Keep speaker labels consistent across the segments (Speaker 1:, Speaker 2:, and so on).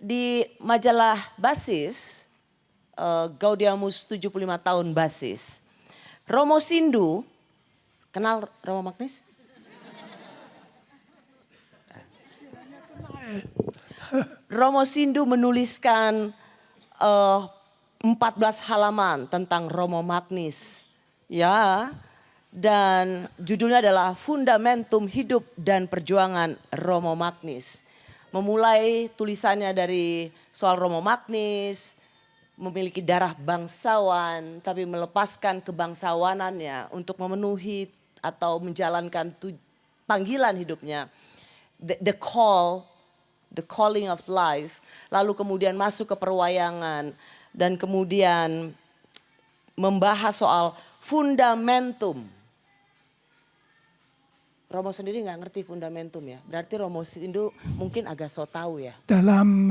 Speaker 1: di majalah Basis, Gaudiamus 75 tahun Basis, Romo Sindu, kenal Romo Magnis? Romo Sindu menuliskan 14 halaman tentang Romo Magnis. Ya, dan judulnya adalah Fundamentum Hidup dan Perjuangan Romo Magnis. Memulai tulisannya dari soal Romo Magnis, memiliki darah bangsawan tapi melepaskan kebangsawanannya untuk memenuhi atau menjalankan panggilan hidupnya. The calling of life. Lalu kemudian masuk ke perwayangan dan kemudian membahas soal fundamentum. Romo sendiri nggak ngerti fundamentum ya. Berarti Romo Sindu mungkin agak so tahu ya.
Speaker 2: Dalam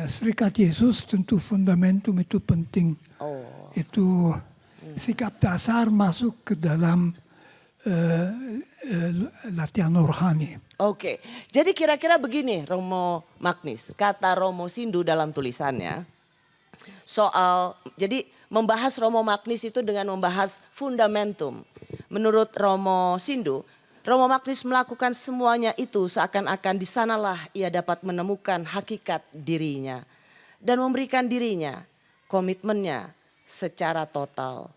Speaker 2: Serikat Yesus tentu fundamentum itu penting.
Speaker 1: Oh.
Speaker 2: Itu sikap dasar masuk ke dalam latihan rohani.
Speaker 1: Oke, jadi kira-kira begini Romo Magnis, kata Romo Sindu dalam tulisannya. Soal, jadi membahas Romo Magnis itu dengan membahas fundamentum. Menurut Romo Sindu, Romo Magnis melakukan semuanya itu seakan-akan di sanalah ia dapat menemukan hakikat dirinya. Dan memberikan dirinya, komitmennya secara total.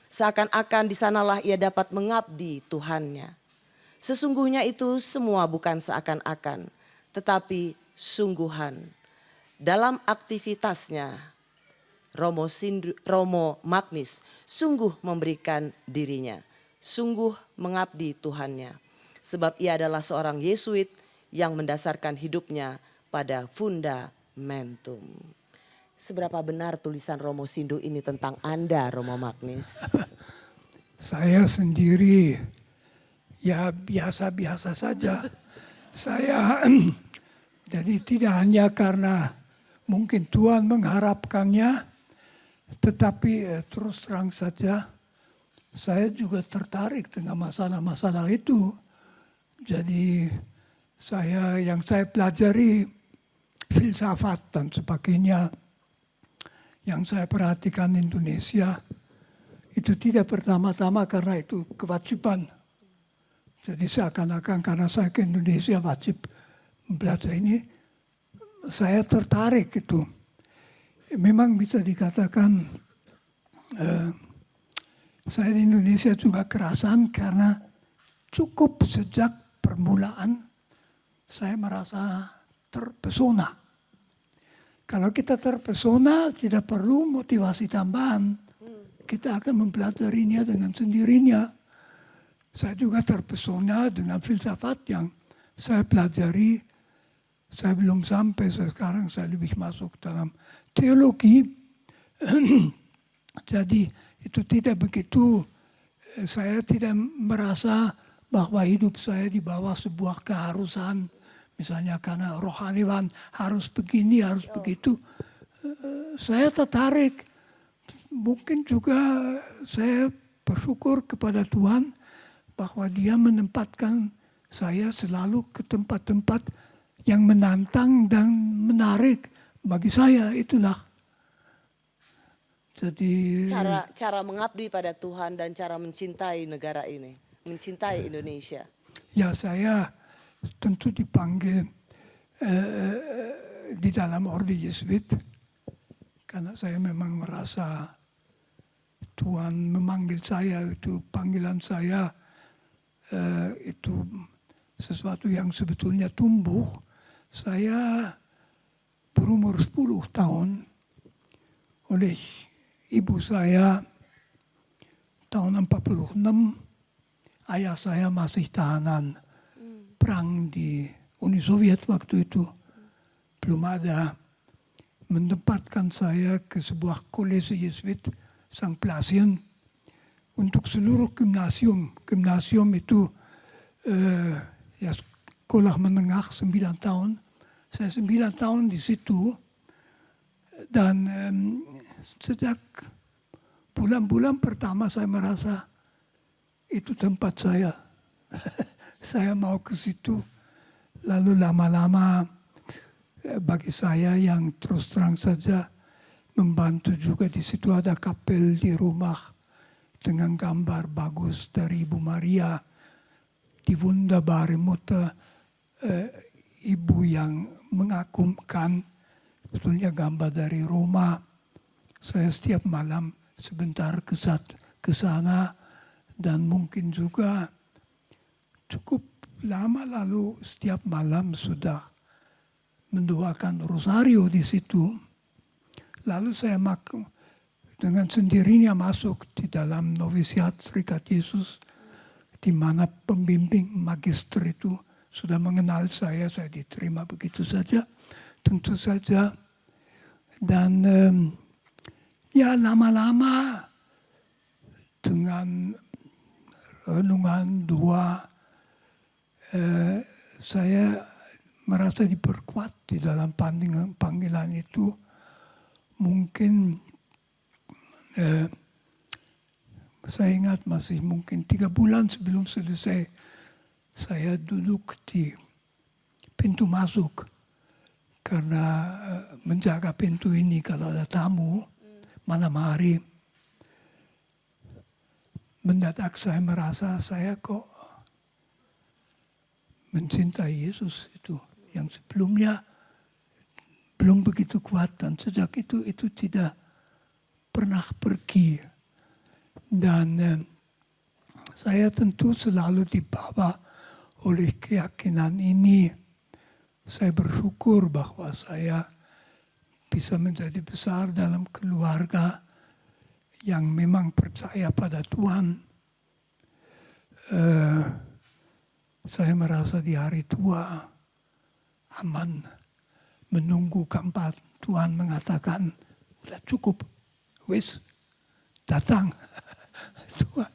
Speaker 1: Seakan-akan di sanalah ia dapat mengabdi Tuhannya. Sesungguhnya itu semua bukan seakan-akan, tetapi sungguhan. Dalam aktivitasnya, Romo Magnis sungguh memberikan dirinya. Sungguh mengabdi Tuhannya. Sebab ia adalah seorang Yesuit yang mendasarkan hidupnya pada fundamentum. Seberapa benar tulisan Romo Sindu ini tentang Anda, Romo Magnis?
Speaker 2: Saya sendiri ya biasa-biasa saja. Saya jadi tidak hanya karena mungkin Tuhan mengharapkannya, tetapi terus terang saja saya juga tertarik dengan masalah-masalah itu. Jadi yang saya pelajari filsafat dan sebagainya, yang saya perhatikan Indonesia, itu tidak pertama-tama karena itu kewajiban. Jadi seakan-akan karena saya ke Indonesia wajib belajar ini, saya tertarik itu. Memang bisa dikatakan saya di Indonesia juga kerasan karena cukup sejak permulaan saya merasa terpesona. Kalau kita terpesona tidak perlu motivasi tambahan. Kita akan mempelajarinya dengan sendirinya. Saya juga terpesona dengan filsafat yang saya pelajari. Saya belum sampai sekarang, saya lebih masuk dalam teologi. Jadi itu tidak begitu, saya tidak merasa bahwa hidup saya di bawah sebuah keharusan. Misalnya karena rohaniwan harus begini, harus begitu. Saya tertarik. Mungkin juga saya bersyukur kepada Tuhan bahwa Dia menempatkan saya selalu ke tempat-tempat yang menantang dan menarik bagi saya. Itulah. Jadi
Speaker 1: cara mengabdi pada Tuhan dan cara mencintai negara ini, mencintai Indonesia.
Speaker 2: Ya, saya tentu dipanggil di dalam Orde Yesuit karena saya memang merasa Tuhan memanggil saya, itu panggilan saya itu sesuatu yang sebetulnya tumbuh. Saya berumur 10 tahun oleh ibu saya tahun 46, ayah saya masih tahanan perang di Uni Soviet waktu itu. Belum ada, menempatkan saya ke sebuah kolese Yesuit, St. Plasien, untuk seluruh gimnasium. Gimnasium itu ya sekolah menengah 9 tahun. Saya 9 tahun di situ. Dan sejak bulan-bulan pertama saya merasa itu tempat saya. Saya mau ke situ. Lalu lama-lama bagi saya yang terus terang saja membantu juga di situ ada kapel di rumah dengan gambar bagus dari Ibu Maria di Wunderbare Mutter, ibu yang mengagumkan, sebetulnya gambar dari Roma. Saya setiap malam sebentar ke sana dan mungkin juga cukup lama lalu setiap malam sudah mendoakan rosario di situ. Lalu saya dengan sendirinya masuk di dalam novisiat Serikat Yesus, di mana pembimbing magister itu sudah mengenal saya diterima begitu saja, tentu saja. Dan ya lama-lama dengan renungan doa, saya merasa diperkuat di dalam panggilan itu. Mungkin saya ingat masih mungkin 3 bulan sebelum selesai, saya duduk di pintu masuk karena menjaga pintu ini kalau ada tamu malam hari. Mendadak saya merasa saya kok mencintai Yesus itu yang sebelumnya belum begitu kuat, dan sejak itu tidak pernah pergi. Dan saya tentu selalu dibawa oleh keyakinan ini. Saya bersyukur bahwa saya bisa menjadi besar dalam keluarga yang memang percaya pada Tuhan. Saya merasa di hari tua aman, menunggu kapan Tuhan mengatakan, udah cukup, wis, datang.